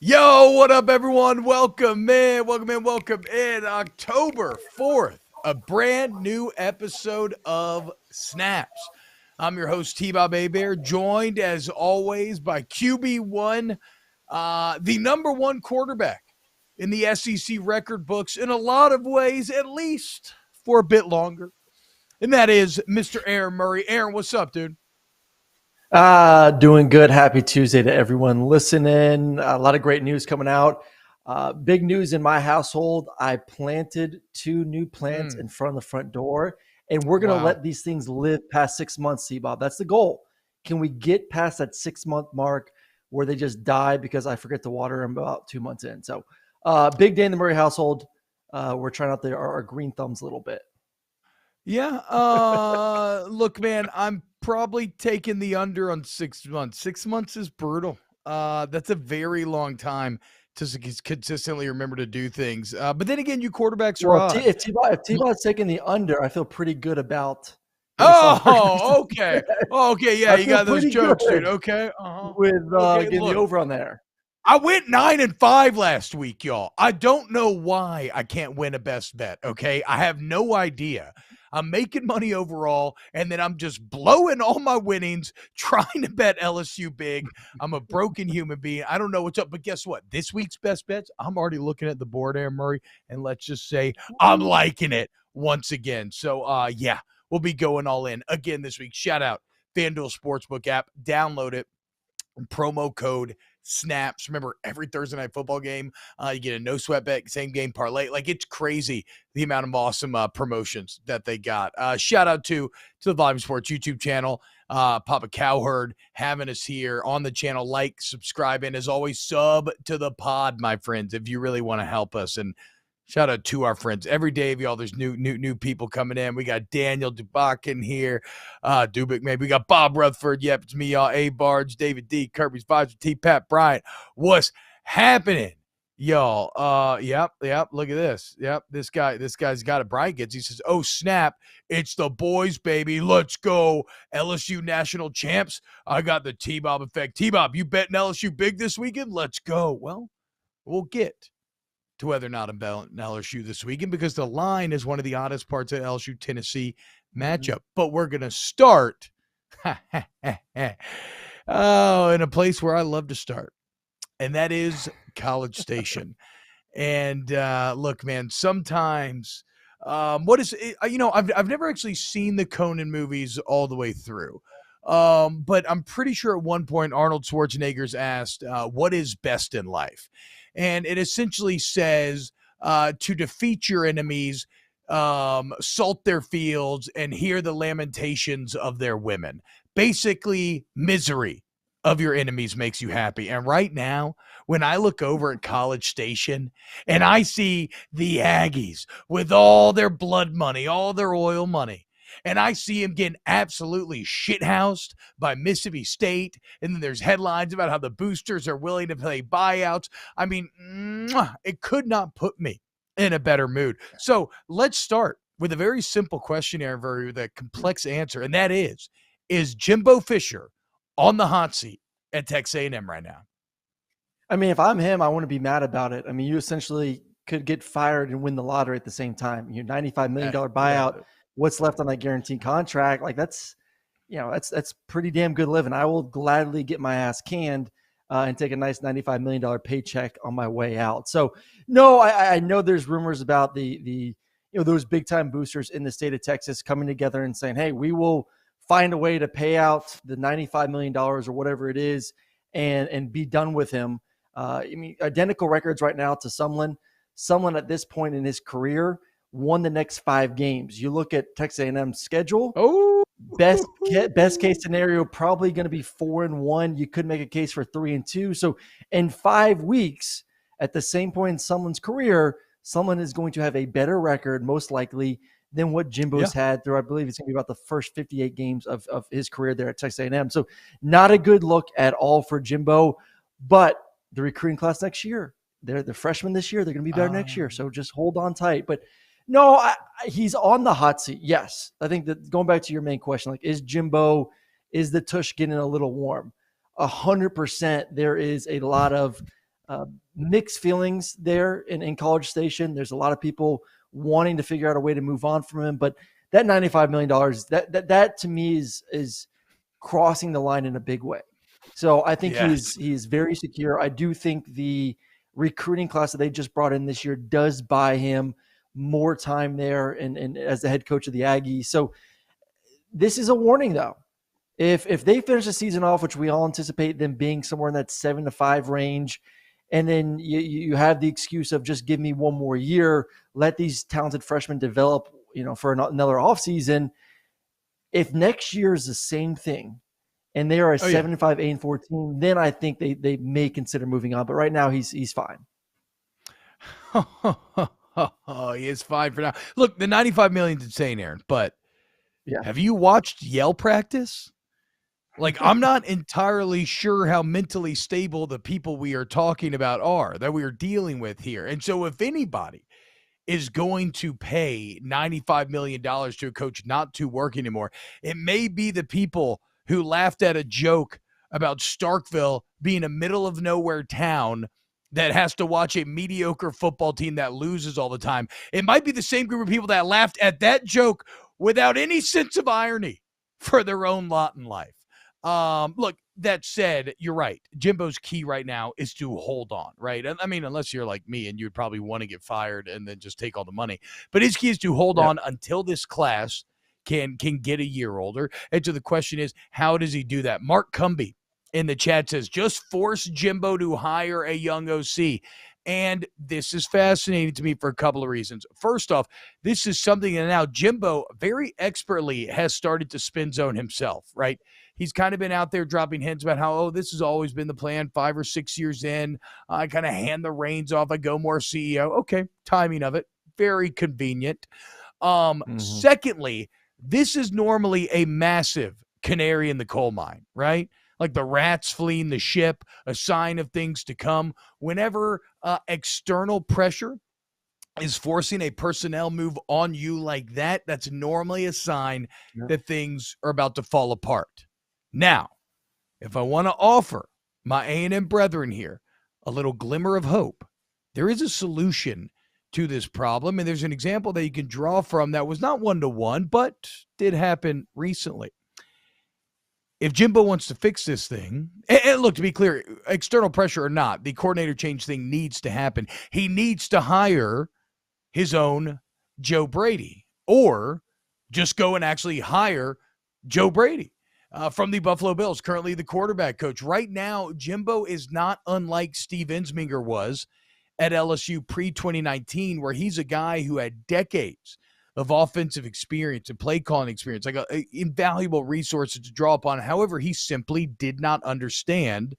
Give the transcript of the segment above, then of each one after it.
Yo, what up, everyone? Welcome in. October 4th, a brand new episode of Snaps. I'm your host, T-Bob Hebert, joined as always by QB1, the number one quarterback in the SEC record books in a lot of ways, at least for a bit longer. And that is Mr. Aaron Murray. Aaron, what's up, dude? Doing good. Happy Tuesday to everyone listening. A lot of great news coming out. Big news in my household. I planted 2 new plants in front of the front door, and we're going to Wow. let these things live past 6 months, C-Bob. That's the goal. Can we get past that 6-month mark where they just die because I forget to water them about 2 months in? So big day in the Murray household. We're trying out our green thumbs a little bit. Yeah. Look, man, I'm probably taking the under on 6 months. 6 months is brutal. That's a very long time to consistently remember to do things. But then again, you quarterbacks are Well, odd. if T-Bot's taking the under, I feel pretty good about baseball. Oh, okay. Okay. Yeah. I You feel got those pretty jokes, dude. good Okay. Uh-huh. with Okay. getting the Look, over on there. I went 9-5 last week, y'all. I don't know why I can't win a best bet. Okay. I have no idea. I'm making money overall, and then I'm just blowing all my winnings trying to bet LSU big. I'm a broken human being. I don't know what's up, but guess what? This week's best bets, I'm already looking at the board, Aaron Murray, and let's just say I'm liking it once again. So, yeah, we'll be going all in again this week. Shout out FanDuel Sportsbook app. Download it. Promo code snaps. Remember, every Thursday night football game, you get a no sweat bet, same game parlay. Like, it's crazy the amount of awesome promotions that they got. Shout out to the Volume Sports YouTube channel. Papa Cowherd having us here on the channel. Like, subscribe, and as always, sub to the pod, my friends, if you really want to help us. And shout out to our friends. Every day of y'all, there's new people coming in. We got Daniel Dubak in here. Dubik, maybe. We got Bob Rutherford. Yep, it's me, y'all. A. Barge, David D. Kirby's Vibes, T. Pat Bryant. What's happening, y'all? Yep. Look at this. Yep, this guy's got it. Brian gets. He says, "Oh snap! It's the boys, baby. Let's go, LSU national champs. I got the T-Bob effect. T-Bob, you betting LSU big this weekend? Let's go. Well, we'll get to whether or not I'm betting LSU this weekend because the line is one of the oddest parts of LSU Tennessee matchup. But we're going to start in a place where I love to start, and that is College Station. And look, man, sometimes what is it, I've never actually seen the Conan movies all the way through. But I'm pretty sure at one point Arnold Schwarzenegger's asked, what is best in life? And it essentially says to defeat your enemies, salt their fields, and hear the lamentations of their women. Basically, misery of your enemies makes you happy. And right now, when I look over at College Station and I see the Aggies with all their blood money, all their oil money, and I see him getting absolutely shithoused by Mississippi State. And then there's headlines about how the boosters are willing to pay buyouts. I mean, it could not put me in a better mood. So let's start with a very simple question, Aaron, with a complex answer. And that is Jimbo Fisher on the hot seat at Texas A&M right now? I mean, if I'm him, I want to be mad about it. I mean, you essentially could get fired and win the lottery at the same time. Your $95 million buyout, what's left on that guaranteed contract, like that's pretty damn good living. I will gladly get my ass canned and take a nice $95 million paycheck on my way out. So no, I know there's rumors about the those big time boosters in the state of Texas coming together and saying, hey, we will find a way to pay out the $95 million or whatever it is and be done with him. I mean, identical records right now to Sumlin. Sumlin at this point in his career won the next 5 games. You look at Texas A&M's schedule. Oh, best case scenario, probably going to be 4-1. You could make a case for 3-2. So in 5 weeks, at the same point in Sumlin's career, Sumlin is going to have a better record, most likely, than what Jimbo's had through, I believe it's going to be about the first 58 games of his career there at Texas A&M. So not a good look at all for Jimbo, but the recruiting class next year, they're the freshmen this year. They're going to be better next year. So just hold on tight. But no, he's on the hot seat. Yes. I think that going back to your main question, like, is the tush getting a little warm? 100%. There is a lot of mixed feelings there in College Station. There's a lot of people wanting to figure out a way to move on from him, but that $95 million, that to me is crossing the line in a big way. So I think he's very secure. I do think the recruiting class that they just brought in this year does buy him more time there and as the head coach of the Aggies. So this is a warning, though. If they finish the season off, which we all anticipate them being somewhere in that 7-5 range, and then you have the excuse of just give me one more year, let these talented freshmen develop, for another offseason. If next year is the same thing, and they are a 7-5, 8-4 team, then I think they may consider moving on. But right now, he's fine. He is fine for now. Look, the $95 million is insane, Aaron. But have you watched Yale practice? Like, I'm not entirely sure how mentally stable the people we are talking about are, that we are dealing with here. And so if anybody is going to pay $95 million to a coach not to work anymore, it may be the people who laughed at a joke about Starkville being a middle-of-nowhere town that has to watch a mediocre football team that loses all the time. It might be the same group of people that laughed at that joke without any sense of irony for their own lot in life. Look, that said, you're right. Jimbo's key right now is to hold on, right? I mean, unless you're like me and you'd probably want to get fired and then just take all the money. But his key is to hold on until this class can get a year older. And so the question is, how does he do that? Mark Cumby in the chat says, just force Jimbo to hire a young OC. And this is fascinating to me for a couple of reasons. First off, this is something that now Jimbo very expertly has started to spin zone himself, right? He's kind of been out there dropping hints about how, this has always been the plan 5 or 6 years in. I kind of hand the reins off. I go more CEO. Okay, timing of it. Very convenient. Secondly, this is normally a massive canary in the coal mine, right? Like the rats fleeing the ship, a sign of things to come. Whenever external pressure is forcing a personnel move on you like that, that's normally a sign that things are about to fall apart. Now, if I want to offer my A&M brethren here a little glimmer of hope, there is a solution to this problem, and there's an example that you can draw from that was not one-to-one, but did happen recently. If Jimbo wants to fix this thing, and look, to be clear, external pressure or not, the coordinator change thing needs to happen. He needs to hire his own Joe Brady, or just go and actually hire Joe Brady from the Buffalo Bills, currently the quarterback coach. Right now, Jimbo is not unlike Steve Ensminger was at LSU pre-2019, where he's a guy who had decades of offensive experience and play calling experience, like invaluable resources to draw upon. However, he simply did not understand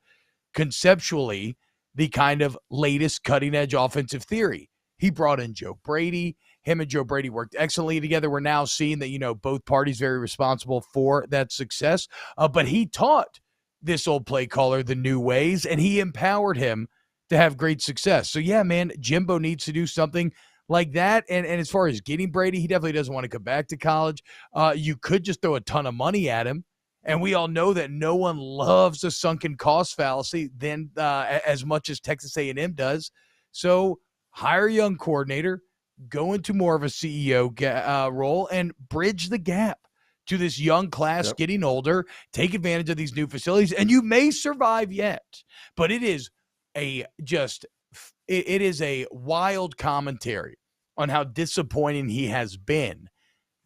conceptually the kind of latest cutting edge offensive theory. He brought in Joe Brady. Him and Joe Brady worked excellently together. We're now seeing that, both parties very responsible for that success. But he taught this old play caller the new ways, and he empowered him to have great success. So, yeah, man, Jimbo needs to do something like that. And as far as getting Brady, he definitely doesn't want to come back to college. You could just throw a ton of money at him. And we all know that no one loves a sunken cost fallacy as much as Texas A&M does. So hire a young coordinator, go into more of a CEO role, and bridge the gap to this young class getting older, take advantage of these new facilities, and you may survive yet. But it is a wild commentary on how disappointing he has been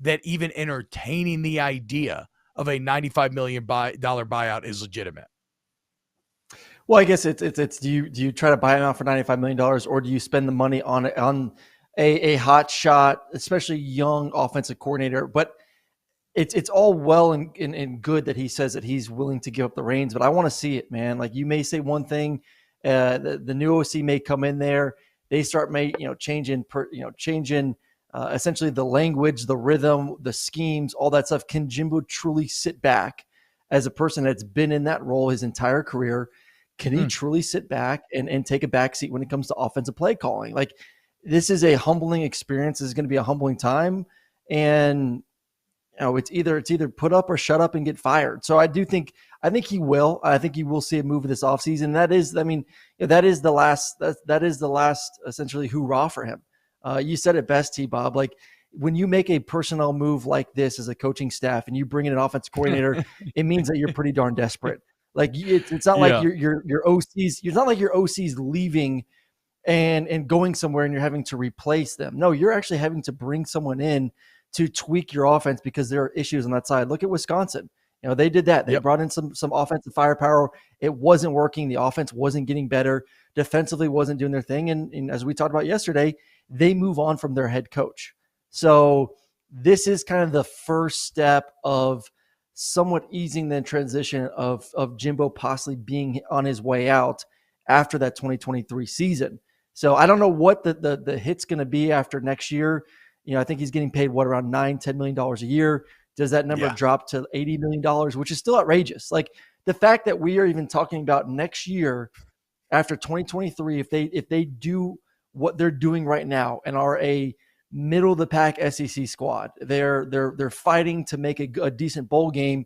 that even entertaining the idea of a $95 million buyout is legitimate. Well, I guess it's do you try to buy him out for $95 million, or do you spend the money on a hot shot, especially young offensive coordinator? But it's all well and good that he says that he's willing to give up the reins, but I want to see it, man. Like, you may say one thing, the new OC may come in there, they start changing essentially the language, the rhythm, the schemes, all that stuff. Can Jimbo truly sit back as a person that's been in that role his entire career? Can he truly sit back and take a backseat when it comes to offensive play calling? Like, this is a humbling experience. This is going to be a humbling time. And it's either put up or shut up and get fired. So I do think I think he will. I think you will see a move this offseason. That is, I mean, that is the last. That is the last essentially hoorah for him. You said it best, T-Bob. Like when you make a personnel move like this as a coaching staff and you bring in an offensive coordinator, it means that you're pretty darn desperate. Like it's not like your OCs. It's not like your OCs leaving and going somewhere and you're having to replace them. No, you're actually having to bring someone in to tweak your offense because there are issues on that side. Look at Wisconsin. They did that. They brought in some offensive firepower. It wasn't working. The offense wasn't getting better. Defensively wasn't doing their thing. And as we talked about yesterday, they move on from their head coach. So this is kind of the first step of somewhat easing the transition of Jimbo possibly being on his way out after that 2023 season. So I don't know what the hit's going to be after next year. I think he's getting paid around $9-10 million a year. Does that number drop to $80 million, which is still outrageous? Like the fact that we are even talking about next year after 2023, if they do what they're doing right now and are a middle of the pack SEC squad, they're fighting to make a decent bowl game,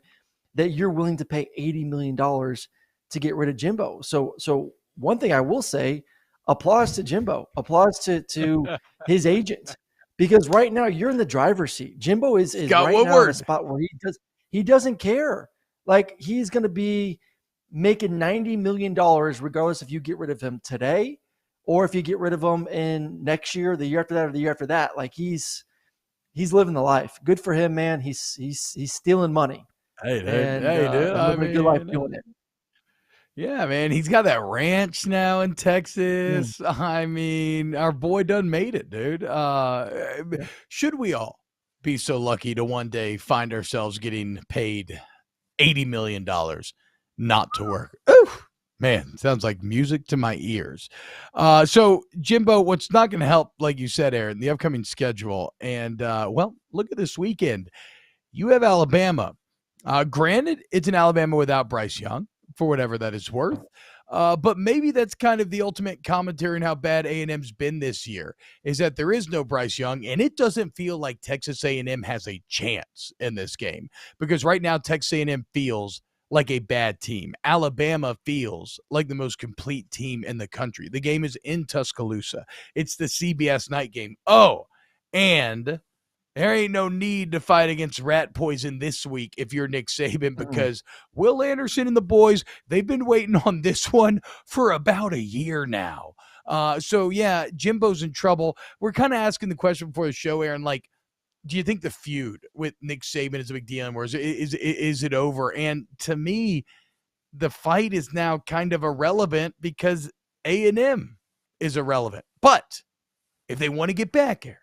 that you're willing to pay $80 million to get rid of Jimbo. So one thing I will say, applause to Jimbo, applause to his agent. Because right now you're in the driver's seat. Jimbo is right now in a spot where he doesn't care. Like he's going to be making $90 million regardless if you get rid of him today or if you get rid of him in next year, the year after that, or the year after that. Like he's living the life. Good for him, man. He's stealing money. Hey, dude. Living a good life doing it. Yeah, man, he's got that ranch now in Texas. I mean, our boy done made it, dude. Should we all be so lucky to one day find ourselves getting paid $80 million not to work? Ooh, man, sounds like music to my ears. So, Jimbo, what's not going to help, like you said, Aaron, the upcoming schedule. And, look at this weekend. You have Alabama. Granted, it's an Alabama without Bryce Young, for whatever that is worth. But maybe that's kind of the ultimate commentary on how bad A&M's been this year, is that there is no Bryce Young, and it doesn't feel like Texas A&M has a chance in this game. Because right now, Texas A&M feels like a bad team. Alabama feels like the most complete team in the country. The game is in Tuscaloosa. It's the CBS night game. Oh, and there ain't no need to fight against rat poison this week if you're Nick Saban, because Will Anderson and the boys, they've been waiting on this one for about a year now. So, Jimbo's in trouble. We're kind of asking the question before the show, Aaron, like, do you think the feud with Nick Saban is a big deal anymore? Is it over? And to me, the fight is now kind of irrelevant because A&M is irrelevant. But if they want to get back here,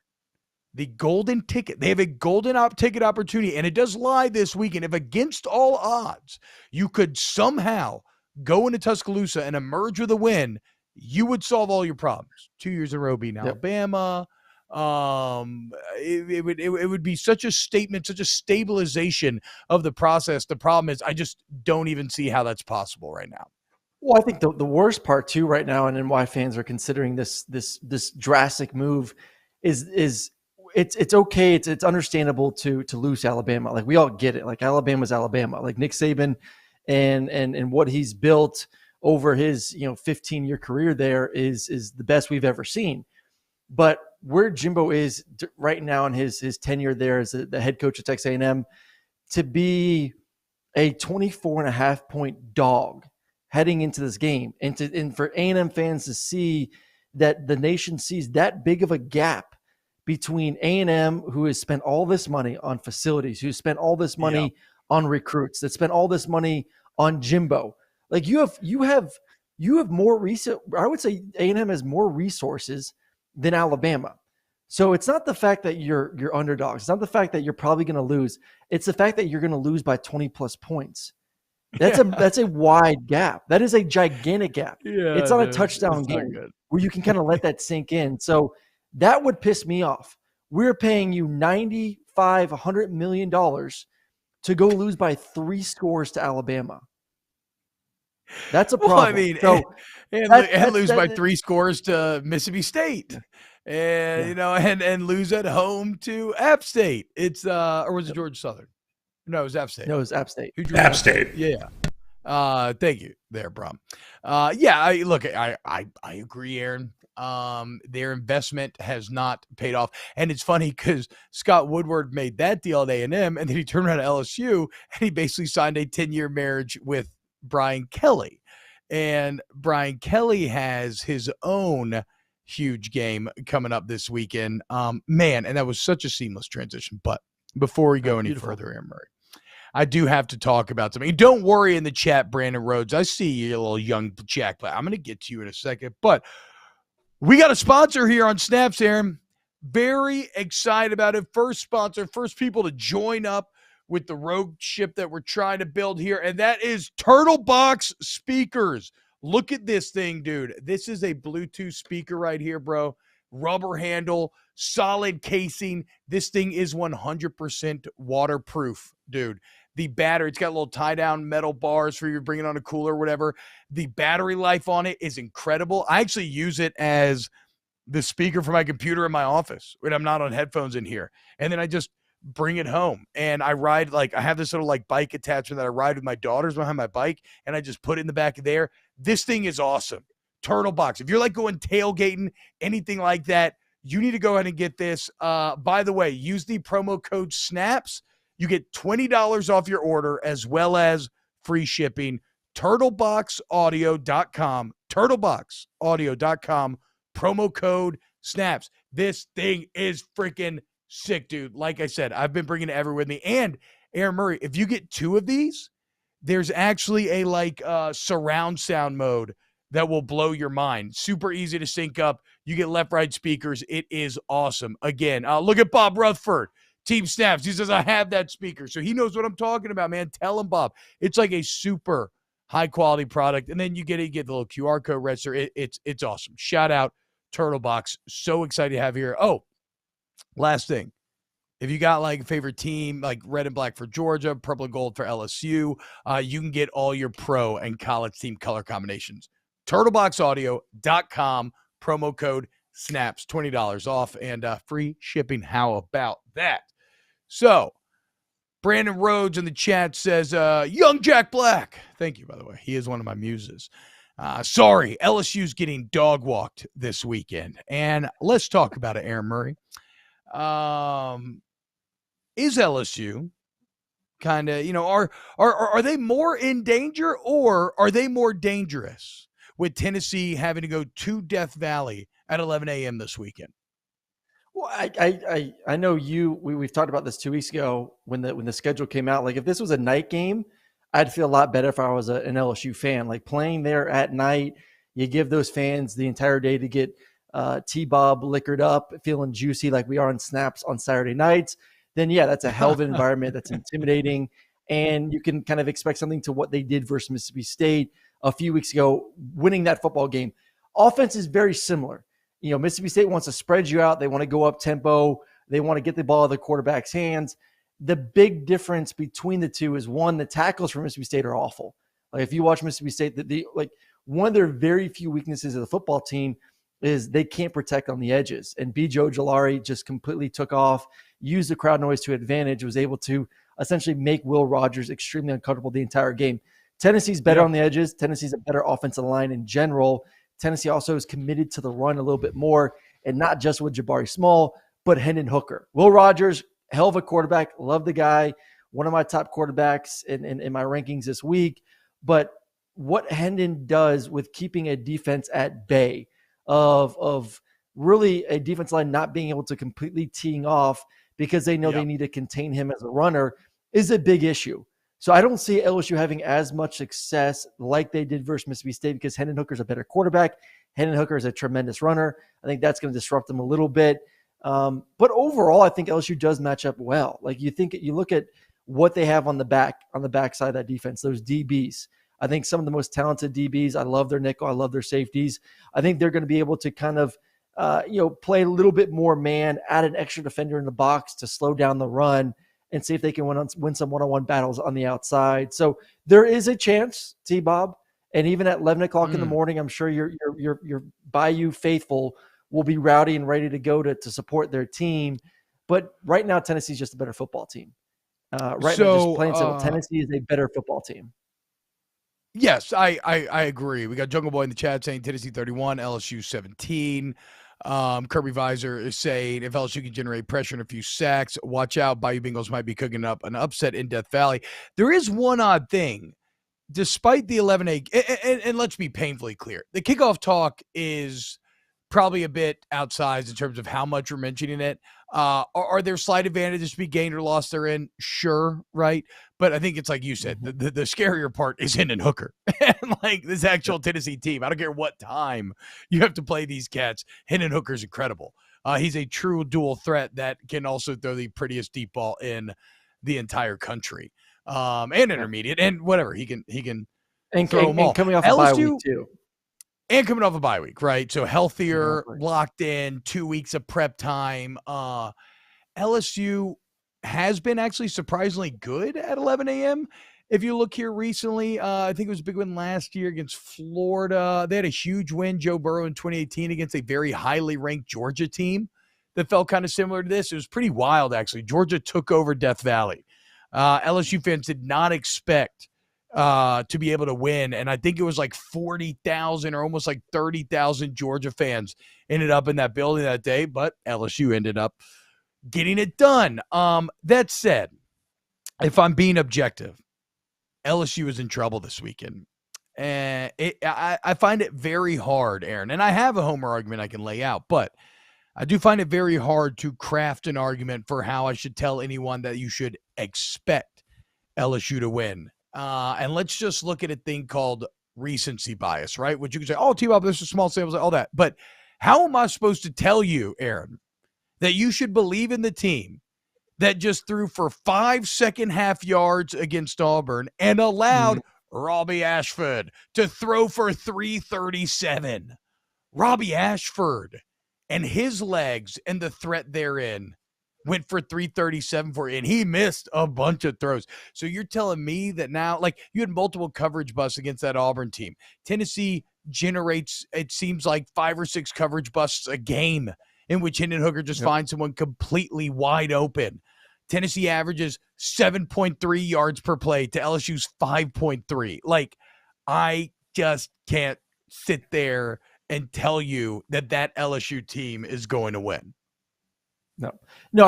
the golden ticket, they have a golden ticket opportunity, and it does lie this weekend. If against all odds, you could somehow go into Tuscaloosa and emerge with a win, you would solve all your problems. 2 years in a row beating Alabama. It would be such a statement, such a stabilization of the process. The problem is I just don't even see how that's possible right now. Well, I think the worst part too right now, and then why fans are considering this drastic move is it's okay. It's understandable to lose Alabama. Like we all get it. Like Alabama's Alabama. Like Nick Saban and what he's built over his 15-year career there is the best we've ever seen. But where Jimbo is right now in his tenure there as the head coach of Texas A&M, to be a 24.5 point dog heading into this game, and for A&M fans to see that the nation sees that big of a gap between A&M, who has spent all this money on facilities, who spent all this money on recruits, that spent all this money on Jimbo. Like you have more recent. I would say A&M has more resources than Alabama. So it's not the fact that you're underdogs. It's not the fact that you're probably going to lose. It's the fact that you're going to lose by 20 plus points. That's a wide gap. That is a gigantic gap. Yeah, it's not a touchdown game where you can kind of let that sink in. So that would piss me off. We're paying you $100 million to go lose by 3 scores to Alabama. That's a problem. Well, I mean, and lose by 3 scores to Mississippi State, and and lose at home to App State. It's or was it Georgia Southern? No, it was App State. No, it was App State. App State. Yeah. Thank you there, bro. Yeah, I agree, Aaron. Their investment has not paid off. And it's funny because Scott Woodward made that deal at A&M, and then he turned around to LSU, and he basically signed a 10-year marriage with Brian Kelly. And Brian Kelly has his own huge game coming up this weekend. Man, and that was such a seamless transition. But before we go any further, Aaron Murray, I do have to talk about something. Don't worry in the chat, Brandon Rhodes. I see you, little young Jack. I'm going to get to you in a second. But we got a sponsor here on Snaps, Aaron. Very excited about it. First sponsor, first people to join up with the rogue ship that we're trying to build here, and that is Turtle Box speakers. Look at this thing, dude. This is a Bluetooth speaker right here, bro. Rubber handle, solid casing. This thing is 100% waterproof, dude. The battery, it's got little tie-down metal bars for you bringing on a cooler or whatever. The battery life on it is incredible. I actually use it as the speaker for my computer in my office when I'm not on headphones in here. And then I just bring it home. And I ride, I have this little bike attachment that I ride with my daughters behind my bike, and I just put it in the back of there. This thing is awesome. Turtle Box. If you're going tailgating, anything like that, you need to go ahead and get this. By the way, use the promo code SNAPS. You get $20 off your order as well as free shipping. TurtleboxAudio.com. TurtleboxAudio.com. Promo code SNAPS. This thing is freaking sick, dude. Like I said, I've been bringing it everywhere with me. And Aaron Murray, if you get 2 of these, there's actually a surround sound mode that will blow your mind. Super easy to sync up. You get left-right speakers. It is awesome. Again, look at Bob Rutherford. Team Snaps. He says, I have that speaker. So he knows what I'm talking about, man. Tell him, Bob. It's like a super high-quality product. And then you get the little QR code register. It's awesome. Shout out Turtle Box. So excited to have here. Oh, last thing. If you got a favorite team, like red and black for Georgia, purple and gold for LSU, you can get all your pro and college team color combinations. TurtleboxAudio.com, promo code SNAPS, $20 off and free shipping. How about that? So, Brandon Rhodes in the chat says, Young Jack Black. Thank you, by the way. He is one of my muses. Sorry, LSU's getting dog walked this weekend. And let's talk about it, Aaron Murray. Is LSU kind of, are they more in danger or are they more dangerous with Tennessee having to go to Death Valley at 11 a.m. this weekend? Well, I know we've talked about this 2 weeks ago when the schedule came out. If this was a night game, I'd feel a lot better if I was an LSU fan. Playing there at night, you give those fans the entire day to get T-Bob liquored up, feeling juicy like we are on Snaps on Saturday nights. Then yeah, that's a hell of an environment. That's intimidating, and you can kind of expect something to what they did versus Mississippi State a few weeks ago, winning that football game. Offense is very similar. Mississippi State wants to spread you out. They want to go up tempo. They want to get the ball out of the quarterback's hands. The big difference between the two is, one, the tackles for Mississippi State are awful. If you watch Mississippi State, one of their very few weaknesses of the football team is they can't protect on the edges. And B. Joe Ojulari just completely took off, used the crowd noise to advantage, was able to essentially make Will Rogers extremely uncomfortable the entire game. Tennessee's better on the edges. Tennessee's a better offensive line in general. Tennessee also is committed to the run a little bit more, and not just with Jabari Small, but Hendon Hooker. Will Rogers, hell of a quarterback. Love the guy. One of my top quarterbacks in my rankings this week. But what Hendon does with keeping a defense at bay, of really a defense line not being able to completely teeing off because they know they need to contain him as a runner, is a big issue. So I don't see LSU having as much success like they did versus Mississippi State because Hendon Hooker's a better quarterback. Hendon Hooker is a tremendous runner. I think that's going to disrupt them a little bit. But overall, I think LSU does match up well. You look at what they have on the back side of that defense, those DBs. I think some of the most talented DBs. I love their nickel. I love their safeties. I think they're going to be able to kind of, play a little bit more man, add an extra defender in the box to slow down the run, and see if they can win some one-on-one battles on the outside. So there is a chance, T-Bob, and even at 11 o'clock in the morning, I'm sure your Bayou faithful will be rowdy and ready to go to support their team. But right now, Tennessee's just a better football team. Now, just plain simple, Tennessee is a better football team. Yes, I agree. We got Jungle Boy in the chat saying Tennessee 31, LSU 17. Kirby Visor is saying if LSU can generate pressure and a few sacks, watch out. Bayou Bengals might be cooking up an upset in Death Valley. There is one odd thing. Despite the 11-8, and let's be painfully clear, the kickoff talk is probably a bit outsized in terms of how much we're mentioning it. Are there slight advantages to be gained or lost therein? Sure, right? But I think it's like you said, the scarier part is Hendon Hooker. And like this actual Tennessee team, I don't care what time you have to play these cats, Hendon Hooker's incredible. He's a true dual threat that can also throw the prettiest deep ball in the entire country. And intermediate and whatever. He can throw them all. And coming off a bye week too. And coming off a bye week, right? So healthier, locked in, 2 weeks of prep time. LSU has been actually surprisingly good at 11 a.m. If you look here recently, I think it was a big win last year against Florida. They had a huge win, Joe Burrow, in 2018 against a very highly ranked Georgia team that felt kind of similar to this. It was pretty wild, actually. Georgia took over Death Valley. LSU fans did not expect to be able to win. And I think it was like 40,000 or almost like 30,000 Georgia fans ended up in that building that day, but LSU ended up getting it done. That said, if I'm being objective, LSU is in trouble this weekend. And I find it very hard, Aaron, and I have a homer argument I can lay out, but I do find it very hard to craft an argument for how I should tell anyone that you should expect LSU to win. And let's just look at a thing called recency bias, right? Which you can say, oh, T-Bob, this is small samples, all that. But how am I supposed to tell you, Aaron, that you should believe in the team that just threw for 5 second-half yards against Auburn and allowed Robbie Ashford to throw for 337? Robbie Ashford and his legs and the threat therein went for 337 for you, and he missed a bunch of throws. So you're telling me that now, like, you had multiple coverage busts against that Auburn team. Tennessee generates, it seems like, 5 or 6 coverage busts a game in which Hendon Hooker just finds someone completely wide open. Tennessee averages 7.3 yards per play to LSU's 5.3. Like, I just can't sit there and tell you that that LSU team is going to win. No.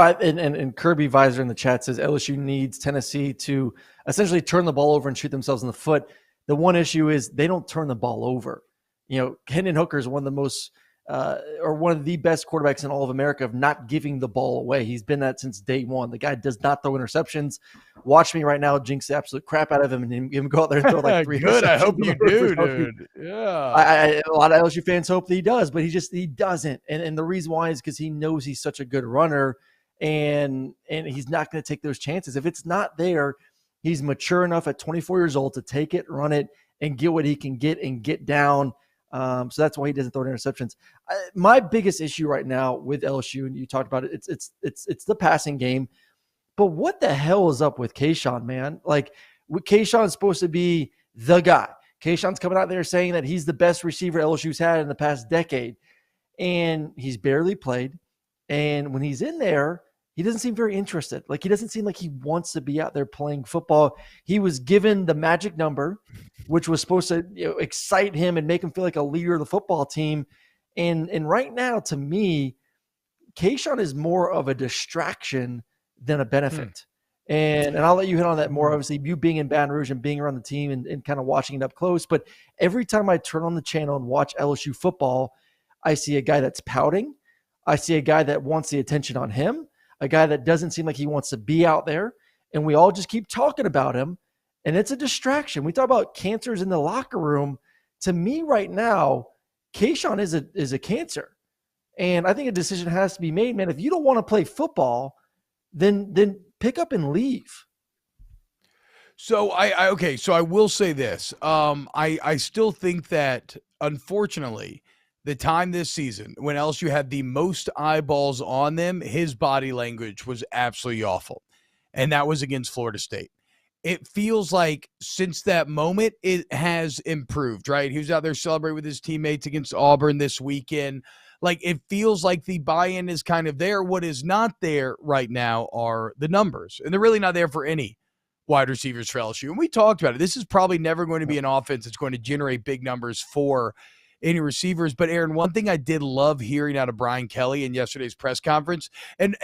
And Kirby Visor in the chat says LSU needs Tennessee to essentially turn the ball over and shoot themselves in the foot. The one issue is they don't turn the ball over. You know, Hendon Hooker is one of the most or one of the best quarterbacks in all of America of not giving the ball away. He's been that since day one. The guy does not throw interceptions. Watch me right now jinx the absolute crap out of him and him go out there and throw like 3 Good, interceptions. I hope you do, dude. Yeah. A lot of LSU fans hope that he does, but he doesn't. And the reason why is because he knows he's such a good runner and he's not going to take those chances. If it's not there, he's mature enough at 24 years old to take it, run it, and get what he can get and get down. So that's why he doesn't throw interceptions. My biggest issue right now with LSU, and you talked about it, it's the passing game. But what the hell is up with Kayshawn, man? Like, Kayshawn's supposed to be the guy. Kayshawn's coming out there saying that he's the best receiver LSU's had in the past decade, and he's barely played. And when he's in there, he doesn't seem very interested. Like, he doesn't seem like he wants to be out there playing football. He was given the magic number, which was supposed to excite him and make him feel like a leader of the football team. And right now, to me, Kayshawn is more of a distraction than a benefit. And I'll let you hit on that more. Obviously, you being in Baton Rouge and being around the team and kind of watching it up close. But every time I turn on the channel and watch LSU football, I see a guy that's pouting. I see a guy that wants the attention on him, a guy that doesn't seem like he wants to be out there. And we all just keep talking about him. And it's a distraction. We talk about cancers in the locker room. To me right now, Kayshawn is a cancer. And I think a decision has to be made, man. If you don't want to play football, then pick up and leave. So I will say this. I still think that, unfortunately, the time this season when LSU had the most eyeballs on them, his body language was absolutely awful. And that was against Florida State. It feels like since that moment, it has improved, right? He was out there celebrating with his teammates against Auburn this weekend. Like, it feels like the buy-in is kind of there. What is not there right now are the numbers. And they're really not there for any wide receivers for LSU. And we talked about it. This is probably never going to be an offense that's going to generate big numbers for any receivers. But Aaron, one thing I did love hearing out of Brian Kelly in yesterday's press conference, and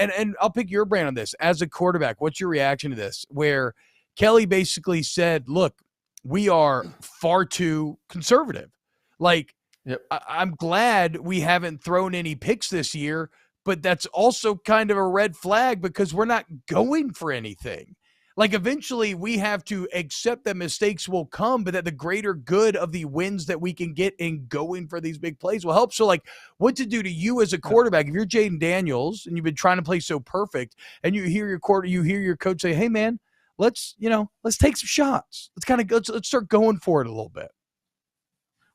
I'll pick your brain on this. As a quarterback, what's your reaction to this? Where Kelly basically said, look, we are far too conservative. Like, Yep. I'm glad we haven't thrown any picks this year, but that's also kind of a red flag because we're not going for anything. Like, eventually we have to accept that mistakes will come, but that the greater good of the wins that we can get in going for these big plays will help. So, like, what to do to you as a quarterback if you're Jaden Daniels and you've been trying to play so perfect, and you hear your coach say, "Hey, man, let's take some shots. Let's start going for it a little bit."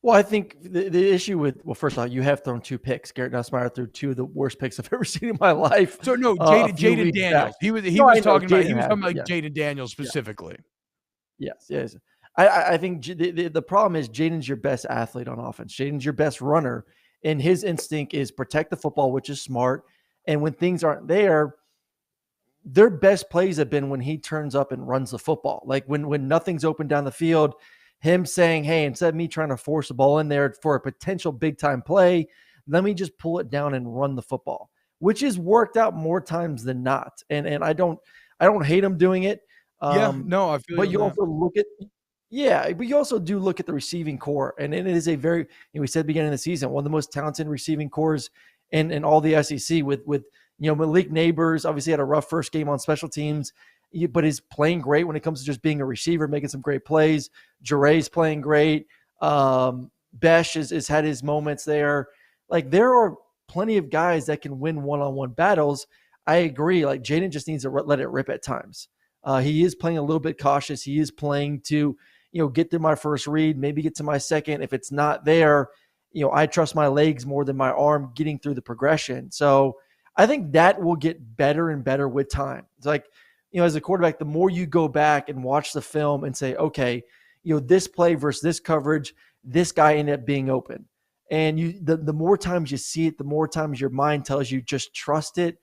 Well, I think the issue with, first off, you have thrown 2 picks. Garrett Nussmeier threw 2 of the worst picks I've ever seen in my life. So no, Jaden Daniels. He was talking about Jaden Daniels specifically. Yes. I think the problem is Jaden's your best athlete on offense. Jaden's your best runner, and his instinct is protect the football, which is smart. And when things aren't there, their best plays have been when he turns up and runs the football. Like when nothing's open down the field, him saying, hey, instead of me trying to force the ball in there for a potential big-time play, let me just pull it down and run the football, which has worked out more times than not. And I don't hate him doing it. I feel. But you also but you also do look at the receiving core, and it is a very, we said at the beginning of the season, one of the most talented receiving cores in all the SEC with Malik Neighbors obviously had a rough first game on special teams, but is playing great when it comes to just being a receiver, making some great plays. Jure's playing great. Besh has had his moments there. Like, there are plenty of guys that can win one-on-one battles. I agree. Like, Jaden just needs to let it rip at times. He is playing a little bit cautious. He is playing to, get to my first read, maybe get to my second. If it's not there, I trust my legs more than my arm getting through the progression. So I think that will get better and better with time. It's like, as a quarterback, the more you go back and watch the film and say, okay, this play versus this coverage, this guy ended up being open. And the more times you see it, the more times your mind tells you just trust it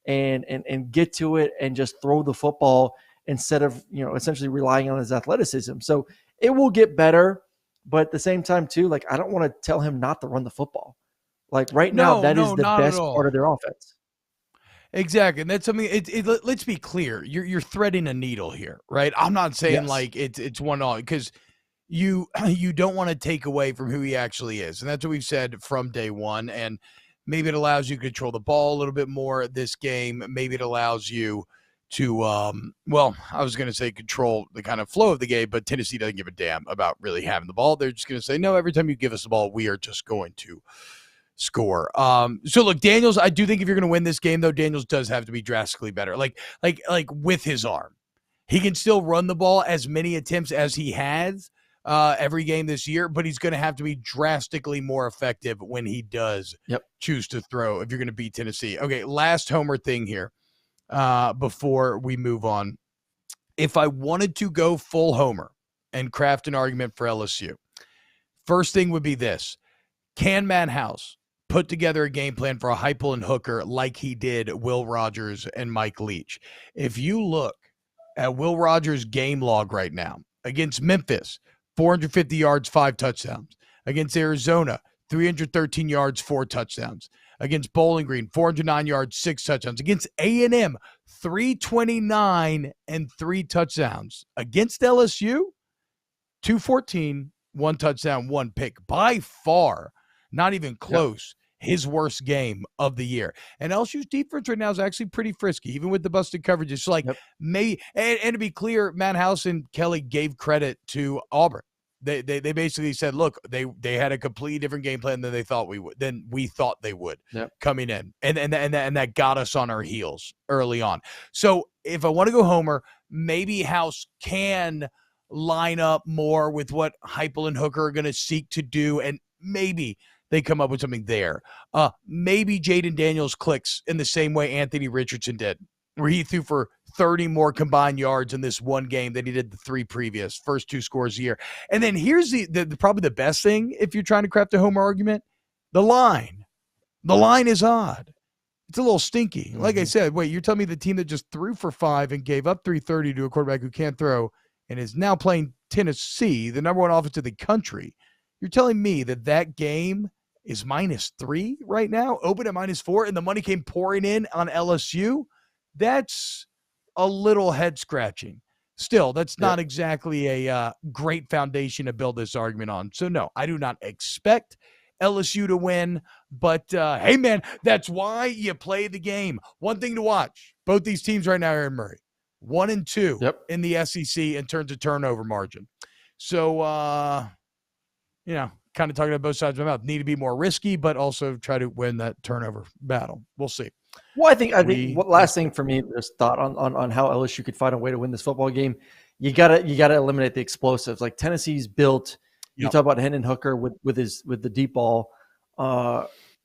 and get to it and just throw the football instead of, essentially relying on his athleticism. So it will get better, but at the same time too, like, I don't want to tell him not to run the football. Like right now, that is the best part of their offense. Exactly. And that's something, let's be clear. You're threading a needle here, right? I'm not saying like it's one all, because you don't want to take away from who he actually is. And that's what we've said from day one. And maybe it allows you to control the ball a little bit more this game. Maybe it allows you to, I was going to say control the kind of flow of the game, but Tennessee doesn't give a damn about really having the ball. They're just going to say, no, every time you give us the ball, we are just going to score. So look, Daniels, I do think if you're going to win this game, though, Daniels does have to be drastically better. Like with his arm, he can still run the ball as many attempts as he has every game this year, but he's going to have to be drastically more effective when he does choose to throw if you're going to beat Tennessee. Okay, last homer thing here before we move on. If I wanted to go full homer and craft an argument for LSU, first thing would be this. Can Matt House put together a game plan for a Heupel and Hooker like he did Will Rogers and Mike Leach? If you look at Will Rogers' game log right now, against Memphis, 450 yards, 5 touchdowns. Against Arizona, 313 yards, 4 touchdowns. Against Bowling Green, 409 yards, 6 touchdowns. Against A&M, 329 and 3 touchdowns. Against LSU, 214, 1 touchdown, 1 pick. By far, not even close, his worst game of the year. And LSU's defense right now is actually pretty frisky, even with the busted coverage. It's like and to be clear, Matt House and Kelly gave credit to Auburn. They basically said, look, they had a completely different game plan than we thought they would coming in. And that got us on our heels early on. So if I want to go homer, maybe House can line up more with what Heupel and Hooker are going to seek to do, and maybe they come up with something there. Maybe Jaden Daniels clicks in the same way Anthony Richardson did, where he threw for 30 more combined yards in this one game than he did the 3 previous, first 2 scores a year. And then here's the probably the best thing if you're trying to craft a homer argument, the line. The line is odd. It's a little stinky. Like I Mm-hmm. said, wait, you're telling me the team that just threw for 5 and gave up 330 to a quarterback who can't throw and is now playing Tennessee, the number one offense in the country. You're telling me that game is -3 right now, open at -4, and the money came pouring in on LSU? That's a little head scratching. Still, that's not exactly a great foundation to build this argument on. So, no, I do not expect LSU to win. But, hey, man, that's why you play the game. One thing to watch. Both these teams right now, Aaron Murray, 1 and 2 in the SEC in terms of turnover margin. So, kind of talking about both sides of my mouth. Need to be more risky, but also try to win that turnover battle. We'll see. Well, I think what last thing for me, this thought on how LSU could find a way to win this football game. You gotta eliminate the explosives. Like Tennessee's built. You talk about Hendon Hooker with the deep ball.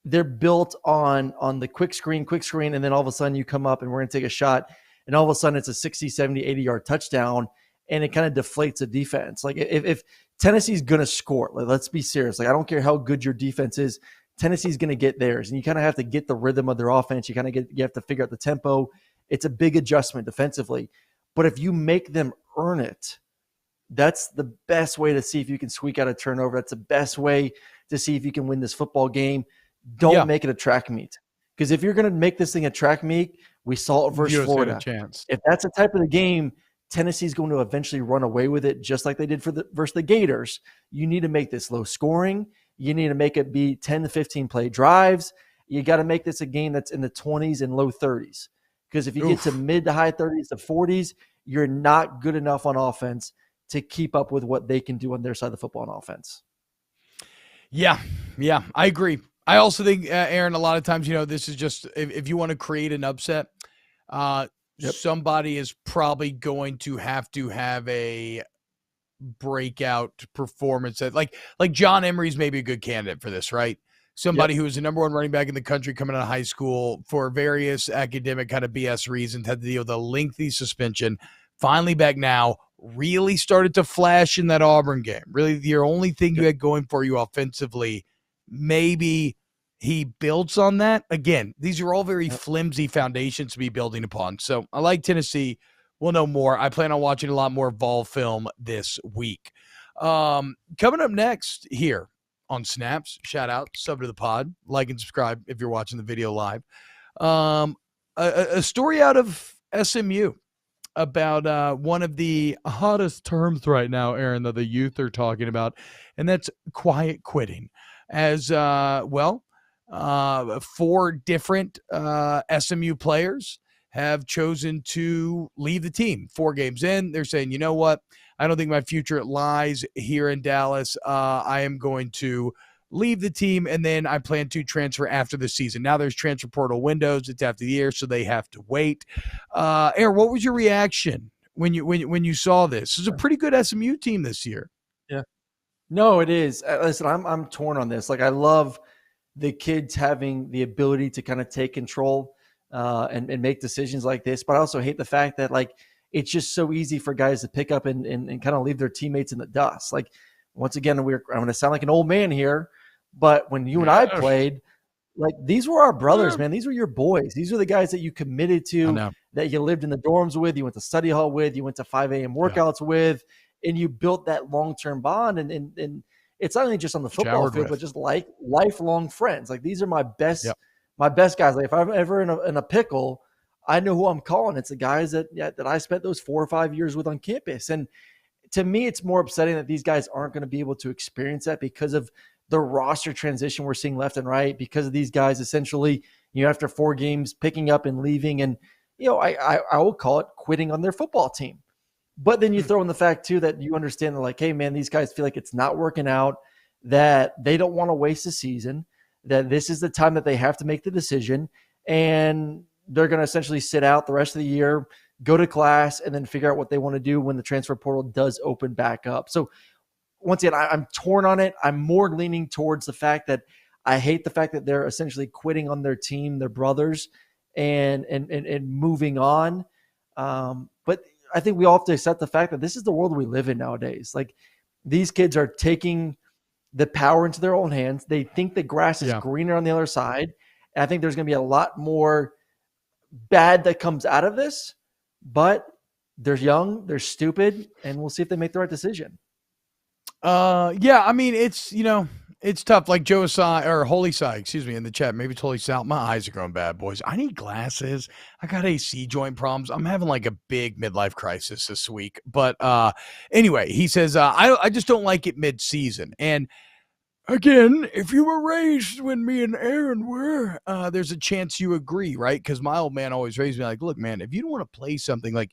They're built on the quick screen, and then all of a sudden you come up and we're going to take a shot, and all of a sudden it's a 60, 70, 80-yard touchdown, and it kind of deflates the defense. Like if Tennessee's going to score, let's be serious. Like I don't care how good your defense is, Tennessee's going to get theirs, and you kind of have to get the rhythm of their offense. You have to figure out the tempo. It's a big adjustment defensively, but if you make them earn it, that's the best way to see if you can squeak out a turnover. That's the best way to see if you can win this football game. Don't make it a track meet. Because if you're going to make this thing a track meet, we saw it versus Florida. If that's the type of the game, Tennessee's going to eventually run away with it, just like they did versus the Gators. You need to make this low scoring. You need to make it be 10 to 15 play drives. You got to make this a game that's in the 20s and low 30s. Because if you get to mid to high 30s to 40s, you're not good enough on offense to keep up with what they can do on their side of the football on offense. Yeah, I agree. I also think, Aaron, a lot of times, this is just, if you want to create an upset, somebody is probably going to have a breakout performance. Like John Emery's maybe a good candidate for this, right? Somebody who was the number one running back in the country coming out of high school for various academic kind of BS reasons, had to deal with a lengthy suspension, finally back now, really started to flash in that Auburn game. Really, your only thing you had going for you offensively, maybe he builds on that. Again, these are all very flimsy foundations to be building upon. So I like Tennessee. We'll know more. I plan on watching a lot more Vol film this week. Coming up next here on Snaps, shout out, sub to the pod, like and subscribe if you're watching the video live. A story out of SMU about one of the hottest terms right now, Aaron, that the youth are talking about, and that's quiet quitting. As 4 different SMU players have chosen to leave the team. 4 games in, they're saying, you know what? I don't think my future lies here in Dallas. I am going to leave the team, and then I plan to transfer after the season. Now there's transfer portal windows. It's after the year, so they have to wait. Aaron, what was your reaction when you saw this? It's a pretty good SMU team this year. Yeah. No, it is. Listen, I'm torn on this. Like, I love the kids having the ability to kind of take control and make decisions like this, but I also hate the fact that, like, it's just so easy for guys to pick up and kind of leave their teammates in the dust. Like, once again, I'm going to sound like an old man here, but when you and I played, like, these were our brothers, man. These were your boys. These were the guys that you committed to, that you lived in the dorms with, you went to study hall with, you went to 5 a.m. workouts with, and you built that long-term bond. And it's not only just on the football field, but just like lifelong friends. Like, these are my best guys. Like, if I'm ever in a pickle, I know who I'm calling. It's the guys that I spent those 4 or 5 years with on campus. And to me, it's more upsetting that these guys aren't going to be able to experience that because of the roster transition we're seeing left and right, because of these guys essentially, after 4 games picking up and leaving, and I will call it quitting on their football team. But then you throw in the fact too that you understand that, like, hey man, these guys feel like it's not working out, that they don't want to waste the season, that this is the time that they have to make the decision, and they're going to essentially sit out the rest of the year, go to class, and then figure out what they want to do when the transfer portal does open back up. So once again, I'm torn on it. I'm more leaning towards the fact that I hate the fact that they're essentially quitting on their team, their brothers, and moving on. But I think we all have to accept the fact that this is the world we live in nowadays. Like, these kids are taking the power into their own hands. They think the grass is greener on the other side, And I think there's going to be a lot more bad that comes out of this, but they're young, they're stupid, and we'll see if they make the right decision. Yeah, I mean, it's tough. Like Joe Asai or Holy Sai, excuse me, in the chat. Maybe it's Holy Sal. My eyes are going bad, boys. I need glasses. I got AC joint problems. I'm having like a big midlife crisis this week. But anyway, he says, I just don't like it mid-season. And again, if you were raised when me and Aaron were, there's a chance you agree, right? Because my old man always raised me like, look, man, if you don't want to play something, like,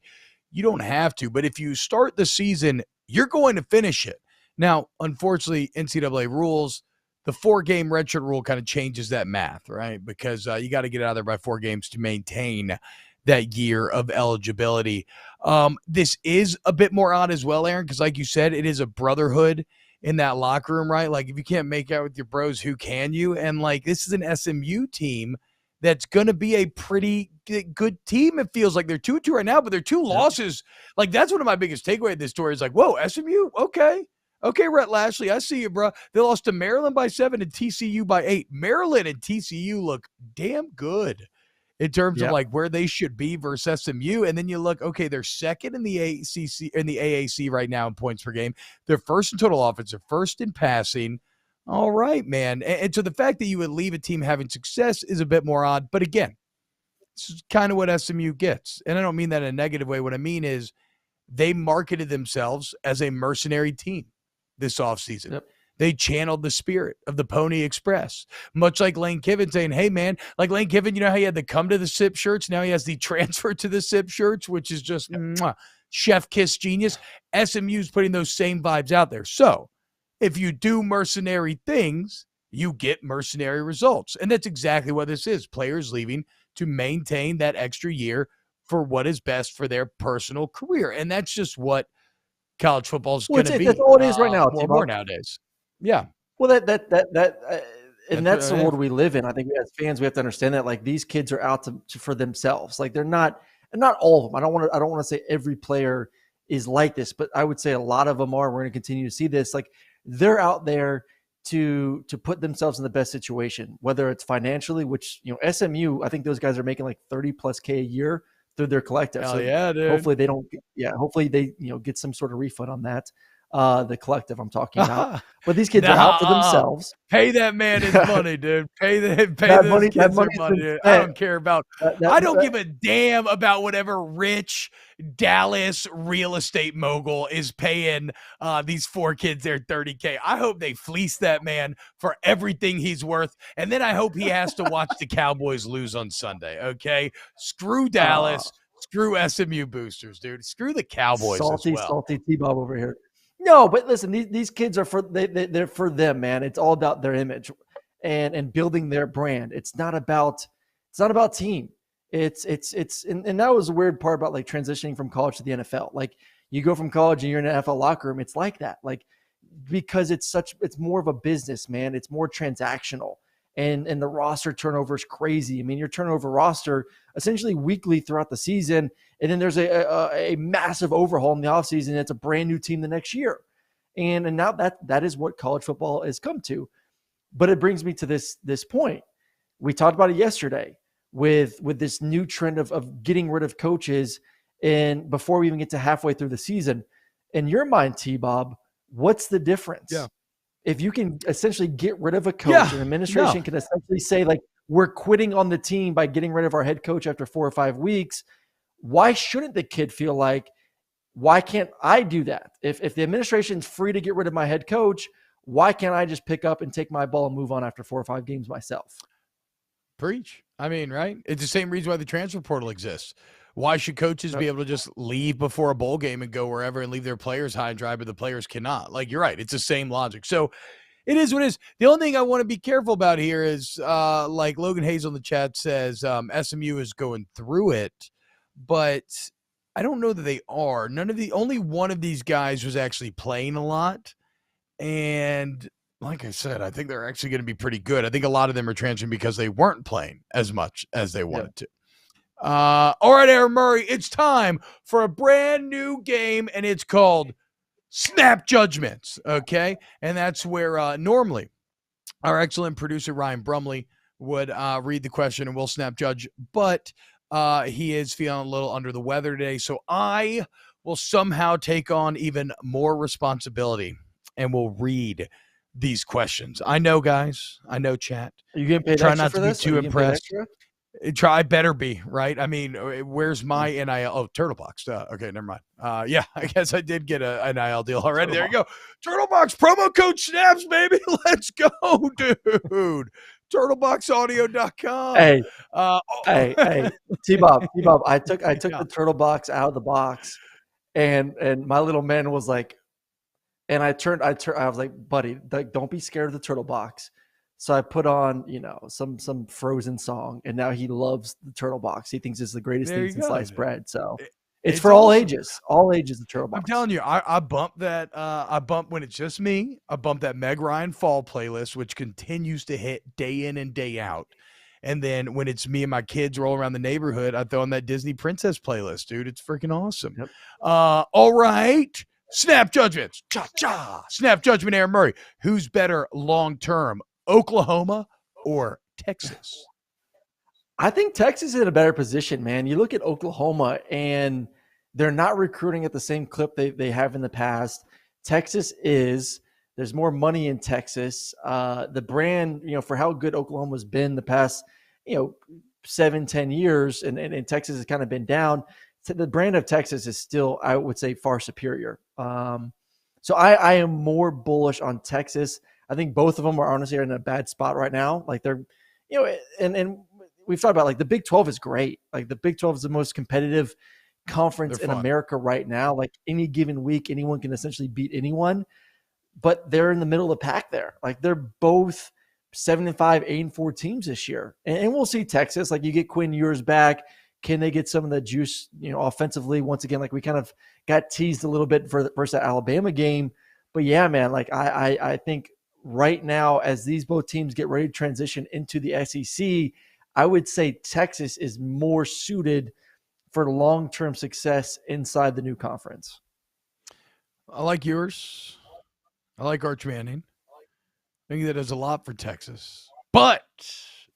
you don't have to. But if you start the season, you're going to finish it. Now, unfortunately, NCAA rules, the 4-game redshirt rule kind of changes that math, right? Because you got to get out of there by 4 games to maintain that year of eligibility. This is a bit more odd as well, Aaron, because like you said, it is a brotherhood in that locker room, right? Like, if you can't make out with your bros, who can you? And like, this is an SMU team that's going to be a pretty good team. It feels like they're 2-2 right now, but their 2 losses, like, that's one of my biggest takeaway of this story is like, whoa, SMU, okay. Okay, Rhett Lashley, I see you, bro. They lost to Maryland by 7 and TCU by 8. Maryland and TCU look damn good in terms of like where they should be versus SMU. And then you look, okay, they're second in the AAC right now in points per game. They're first in total offense. They're first in passing. All right, man. And so the fact that you would leave a team having success is a bit more odd. But again, this is kind of what SMU gets. And I don't mean that in a negative way. What I mean is they marketed themselves as a mercenary team this offseason. Yep. They channeled the spirit of the Pony Express, much like Lane Kiffin saying, hey, man, like Lane Kiffin, you know how he had to come to the SIP shirts? Now he has the transfer to the SIP shirts, which is just chef kiss genius. SMU's putting those same vibes out there. So if you do mercenary things, you get mercenary results. And that's exactly what this is. Players leaving to maintain that extra year for what is best for their personal career. And that's just what college football is going to be. That's all it is right now. More nowadays. Yeah. Well, and that's the world we live in. I think as fans, we have to understand that like these kids are out for themselves. Like they're not, and not all of them. I don't want to say every player is like this, but I would say a lot of them are. We're going to continue to see this. Like they're out there to put themselves in the best situation, whether it's financially, which, you know, SMU, I think those guys are making like 30+ K a year through their collective. Hell so yeah, dude. Hopefully they don't. Yeah, hopefully they get some sort of refund on that. The collective I'm talking about, but these kids are out for themselves. Pay that man his money, dude. Pay those money, kids their money. I don't care about. I don't give a damn about whatever rich Dallas real estate mogul is paying these 4 kids their $30K. I hope they fleece that man for everything he's worth, and then I hope he has to watch the Cowboys lose on Sunday. Okay, screw Dallas, screw SMU boosters, dude. Screw the Cowboys as well. Salty T-Bob over here. No, but listen, these kids are they're for them, man. It's all about their image and building their brand. It's not about team. It's and that was the weird part about like transitioning from college to the NFL. Like you go from college and you're in an NFL locker room. It's like that, like because it's more of a business, man. It's more transactional. And the roster turnover is crazy. I mean, your turnover roster essentially weekly throughout the season, and then there's a massive overhaul in the offseason. It's a brand new team the next year. And now that is what college football has come to. But it brings me to this point. We talked about it yesterday with this new trend of getting rid of coaches, and before we even get to halfway through the season. In your mind, T-Bob, what's the difference? Yeah. If you can essentially get rid of a coach, and administration can essentially say, like, we're quitting on the team by getting rid of our head coach after 4 or 5 weeks, why shouldn't the kid feel like, why can't I do that? If the administration's free to get rid of my head coach, why can't I just pick up and take my ball and move on after 4 or 5 games myself? Preach. I mean, right? It's the same reason why the transfer portal exists. Why should coaches be able to just leave before a bowl game and go wherever and leave their players high and dry, but the players cannot? Like, you're right. It's the same logic. So it is what it is. The only thing I want to be careful about here is, like Logan Hayes on the chat says, SMU is going through it, but I don't know that they are. Only one of these guys was actually playing a lot. And like I said, I think they're actually going to be pretty good. I think a lot of them are transferring because they weren't playing as much as they wanted to. All right, Aaron Murray, it's time for a brand new game, and it's called Snap Judgments, okay? And that's where normally our excellent producer Ryan Brumley would read the question and we'll snap judge, but he is feeling a little under the weather today. So I will somehow take on even more responsibility and will read these questions. I know, guys. I know, chat. Are you getting paid Try extra not for to be this? too impressed. I better be, right? I mean, where's my NIL? Oh, Turtle Box. Okay, never mind. Yeah, I guess I did get a NIL deal already. There you go. Turtle Box promo code snaps, baby. Let's go, dude. TurtleBoxAudio.com. Hey, T-Bob, I took the Turtle Box out of the box, and my little man was like, and I was like, buddy, don't be scared of the Turtle Box. So I put on, some Frozen song, and now he loves the Turtle Box. He thinks it's the greatest thing since sliced bread. So it's for all ages. All ages, the Turtle Box. I'm telling you, I bump that. I bump when it's just me. I bump that Meg Ryan fall playlist, which continues to hit day in and day out. And then when it's me and my kids roll around the neighborhood, I throw on that Disney Princess playlist, dude. It's freaking awesome. Yep. All right. Snap judgments. Cha-cha. Snap judgment, Aaron Murray. Who's better long-term, Oklahoma or Texas? I think Texas is in a better position, man. You look at Oklahoma, and they're not recruiting at the same clip they have in the past. Texas is. There's more money in Texas. The brand, for how good Oklahoma's been the past, 7-10 years, and Texas has kind of been down. So the brand of Texas is still, I would say, far superior. So I am more bullish on Texas. I think both of them are honestly in a bad spot right now. Like they're, and we've talked about like the Big 12 is great. Like the Big 12 is the most competitive conference in America right now. Like any given week, anyone can essentially beat anyone. But they're in the middle of the pack there. Like they're both 7-5, 8-4 teams this year. And we'll see Texas. Like you get Quinn Ewers back. Can they get some of the juice, offensively? Once again, like we kind of got teased a little bit for versus that Alabama game. But yeah, man, like I think right now, as these both teams get ready to transition into the SEC, I would say Texas is more suited for long-term success inside the new conference. I like yours. I like Arch Manning. I think that does a lot for Texas. But,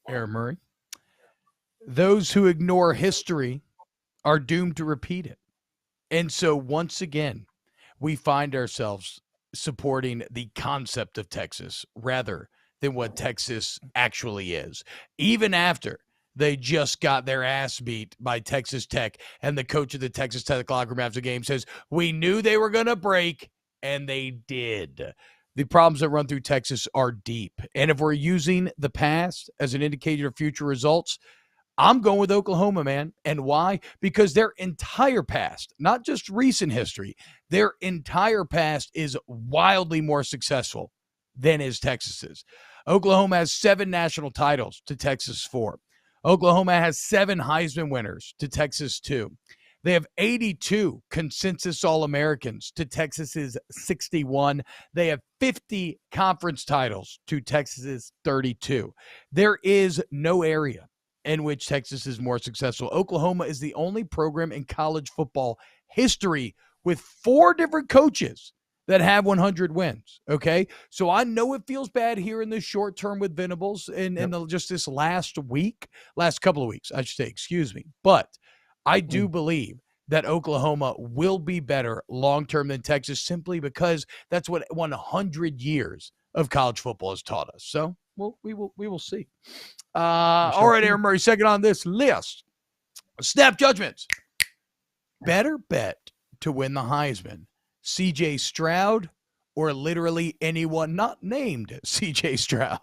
Aaron Murray, those who ignore history are doomed to repeat it. And so, once again, we find ourselves supporting the concept of Texas rather than what Texas actually is. Even after they just got their ass beat by Texas Tech, and the coach of the Texas Tech locker room after the game says, we knew they were going to break. And they did. The problems that run through Texas are deep. And if we're using the past as an indicator of future results, I'm going with Oklahoma, man. And why? Because their entire past, not just recent history, their entire past is wildly more successful than is Texas's. Oklahoma has 7 national titles to Texas 4. Oklahoma has 7 Heisman winners to Texas 2. They have 82 consensus All-Americans to Texas's 61. They have 50 conference titles to Texas's 32. There is no area in which Texas is more successful. Oklahoma is the only program in college football history with 4 different coaches that have 100 wins, okay? So I know it feels bad here in the short term with Venables and just this last couple of weeks, I should say, excuse me. But I do believe that Oklahoma will be better long-term than Texas simply because that's what 100 years of college football has taught us. So we will see. All right, Aaron Murray, second on this list. Snap judgments. Better bet to win the Heisman, C.J. Stroud or literally anyone not named C.J. Stroud?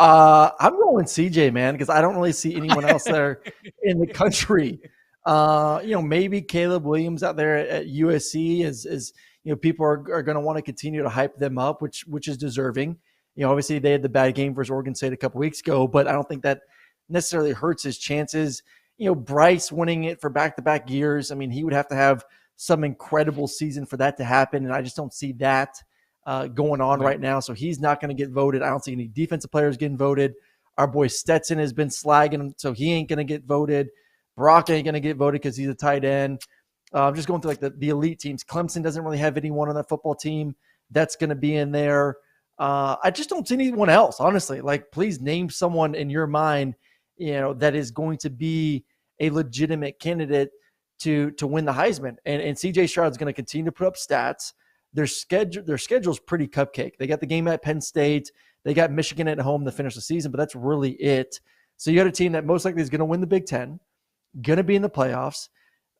I'm going CJ, man, because I don't really see anyone else there in the country. Maybe Caleb Williams out there at USC is people are going to want to continue to hype them up, which is deserving. Obviously they had the bad game versus Oregon State a couple weeks ago, but I don't think that necessarily hurts his chances. Bryce winning it for back-to-back years. I mean, he would have to have some incredible season for that to happen, and I just don't see that going on right now. So he's not going to get voted. I don't see any defensive players getting voted. Our boy Stetson has been slagging him, so he ain't going to get voted. Brock ain't going to get voted because he's a tight end. I'm just going through like the elite teams. Clemson doesn't really have anyone on that football team that's going to be in there. I just don't see anyone else, honestly. Like, please name someone in your mind, that is going to be a legitimate candidate to win the Heisman. And CJ Stroud's going to continue to put up stats. Their schedule's pretty cupcake. They got the game at Penn State. They got Michigan at home to finish the season, but that's really it. So you got a team that most likely is going to win the Big Ten, going to be in the playoffs.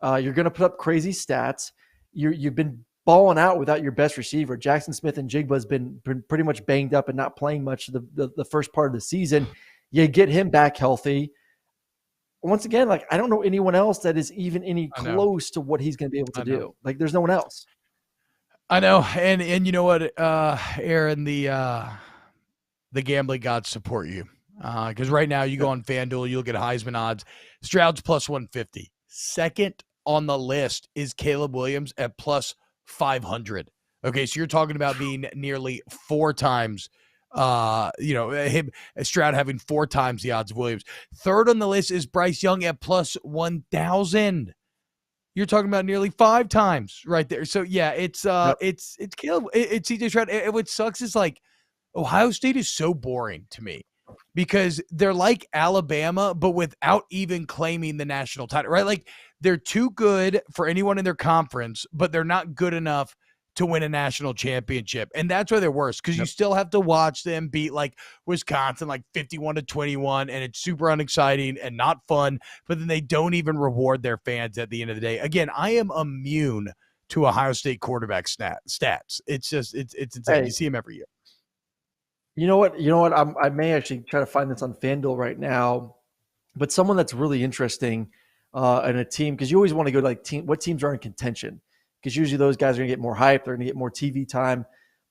You're going to put up crazy stats. You've been balling out without your best receiver. Jackson Smith and Jigba has been pretty much banged up and not playing much the first part of the season. You get him back healthy. Once again, like, I don't know anyone else that is even any close to what he's going to be able to do. Like, there's no one else. I know. And you know what, Aaron, the gambling gods support you. Because right now you go on FanDuel, you look at Heisman odds. Stroud's plus 150. Second on the list is Caleb Williams at plus 500. Okay, so you're talking about being nearly 4 times, Stroud having 4 times the odds of Williams. Third on the list is Bryce Young at plus 1,000. You're talking about nearly 5 times right there. So yeah, it's Caleb, it's CJ Stroud. And what sucks is, like, Ohio State is so boring to me because they're like Alabama, but without even claiming the national title, right? Like, they're too good for anyone in their conference, but they're not good enough to win a national championship. And that's why they're worse, because you still have to watch them beat, like, Wisconsin, like 51-21, and it's super unexciting and not fun, but then they don't even reward their fans at the end of the day. Again, I am immune to Ohio State quarterback stats. It's just, it's insane. Hey, you see them every year. You know what? I may actually try to find this on FanDuel right now, but someone that's really interesting in a team, because you always want to go to, like, what teams are in contention, because usually those guys are going to get more hype. They're going to get more TV time.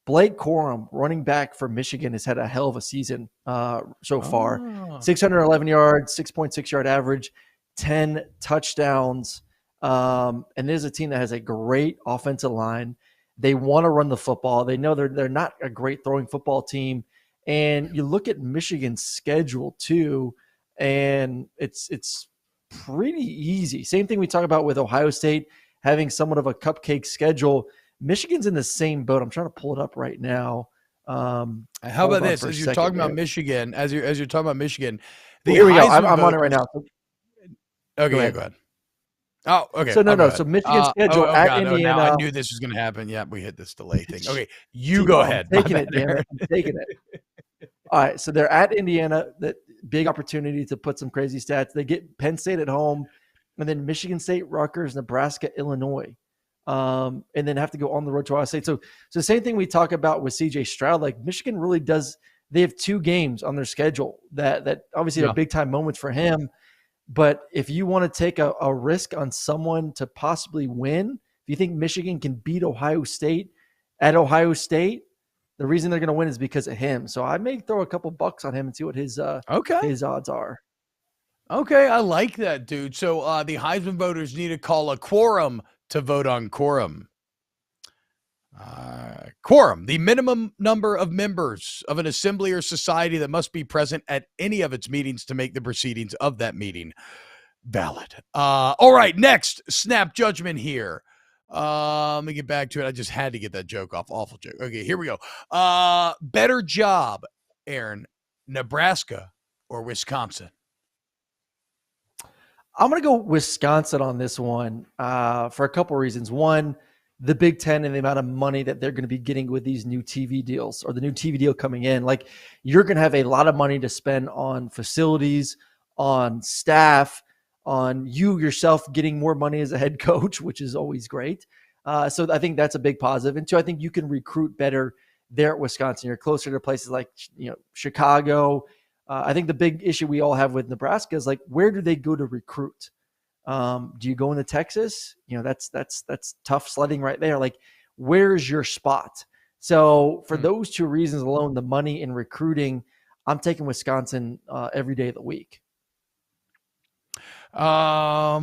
Blake Corum, running back for Michigan, has had a hell of a season so far. 611 yards, 6.6 yard average, 10 touchdowns. And there's a team that has a great offensive line. They want to run the football. They know they're not a great throwing football team. And you look at Michigan's schedule too, and it's pretty easy. Same thing we talk about with Ohio State having somewhat of a cupcake schedule. Michigan's in the same boat. I'm trying to pull it up right now. How about this? As you're talking about Michigan, as you're talking about Michigan, here we go. I'm on it right now. Okay, go ahead. Oh, okay. So no. So Michigan's schedule at Indiana. I knew this was going to happen. Yeah, we hit this delay thing. Okay, you go ahead. I'm taking it, damn it. I'm taking it. All right, so they're at Indiana. That big opportunity to put some crazy stats. They get Penn State at home, and then Michigan State, Rutgers, Nebraska, Illinois, and then have to go on the road to Ohio State. So the same thing we talk about with CJ Stroud. Like, Michigan really does. They have 2 games on their schedule that obviously are big time moments for him. But if you want to take a risk on someone to possibly win, if you think Michigan can beat Ohio State at Ohio State, the reason they're going to win is because of him. So I may throw a couple bucks on him and see what his odds are. Okay, I like that, dude. So the Heisman voters need to call a quorum to vote on quorum. Quorum, the minimum number of members of an assembly or society that must be present at any of its meetings to make the proceedings of that meeting valid. All right, next, snap judgment here. Let me get back to it. I just had to get that joke off. Awful joke. Okay, here we go. Better job, Aaron, Nebraska or Wisconsin? I'm going to go Wisconsin on this one for a couple reasons. One, the Big Ten and the amount of money that they're going to be getting with these new TV deals, or the new TV deal coming in. Like, you're going to have a lot of money to spend on facilities, on staff, on you yourself getting more money as a head coach, which is always great. So I think that's a big positive. And 2, I think you can recruit better there at Wisconsin. You're closer to places like, Chicago. I think the big issue we all have with Nebraska is, like, where do they go to recruit? Do you go into Texas? That's tough sledding right there. Like, where's your spot? So for those 2 reasons alone, the money in recruiting, I'm taking Wisconsin every day of the week. I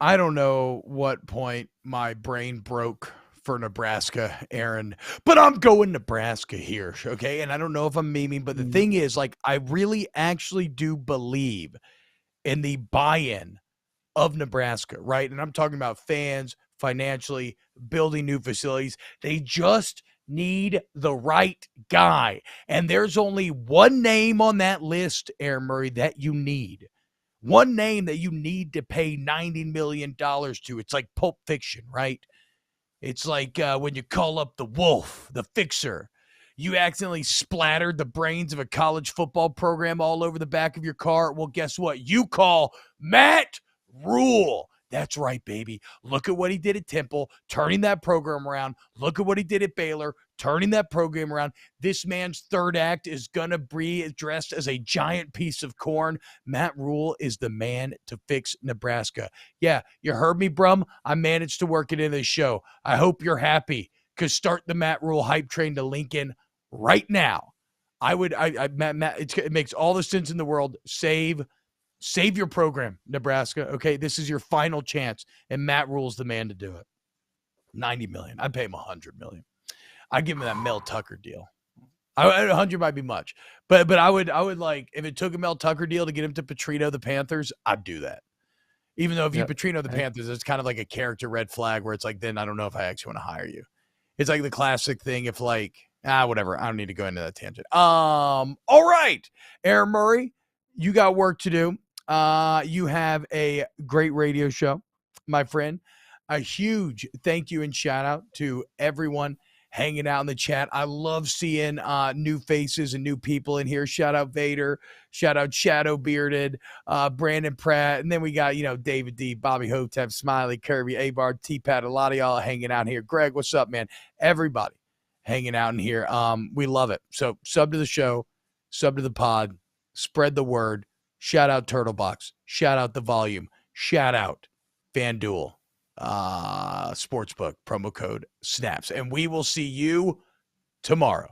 don't know what point my brain broke for Nebraska, Aaron, but I'm going Nebraska here. Okay. And I don't know if I'm memeing, but the thing is, like, I really actually do believe in the buy-in of Nebraska, right? And I'm talking about fans, financially, building new facilities. They just need the right guy. And there's only one name on that list, Aaron Murray, that you need. One name that you need to pay $90 million to. It's like Pulp Fiction, right? It's like when you call up the wolf, the fixer. You accidentally splattered the brains of a college football program all over the back of your car. Well, guess what? You call Matt Rule. That's right, baby. Look at what he did at Temple, turning that program around. Look at what he did at Baylor, turning that program around. This man's third act is going to be dressed as a giant piece of corn. Matt Rule is the man to fix Nebraska. Yeah, you heard me, Brum. I managed to work it into the show. I hope you're happy, because start the Matt Rule hype train to Lincoln right now. Matt, it makes all the sense in the world. Save your program, Nebraska. Okay, this is your final chance, and Matt Rule's the man to do it. $90 million. I'd pay him $100 million. I'd give him that Mel Tucker deal. 100 might be much, but I would like, if it took a Mel Tucker deal to get him to Petrino the Panthers, I'd do that. Even though if you Petrino the Panthers, it's kind of like a character red flag where it's like, then I don't know if I actually want to hire you. It's like the classic thing if like, whatever. I don't need to go into that tangent. All right, Aaron Murray, you got work to do. You have a great radio show, my friend. A huge thank you and shout out to everyone hanging out in the chat. I love seeing new faces and new people in here. Shout out Vader, shout out Shadow Bearded, Brandon Pratt, and then we got, David D, Bobby Hotep, Smiley, Kirby, A-Bar, T-Pat, a lot of y'all hanging out here. Greg, what's up, man? Everybody hanging out in here. We love it. So sub to the show, sub to the pod, spread the word. Shout out Turtlebox. Shout out The Volume. Shout out FanDuel Sportsbook. Promo code SNAPS. And we will see you tomorrow.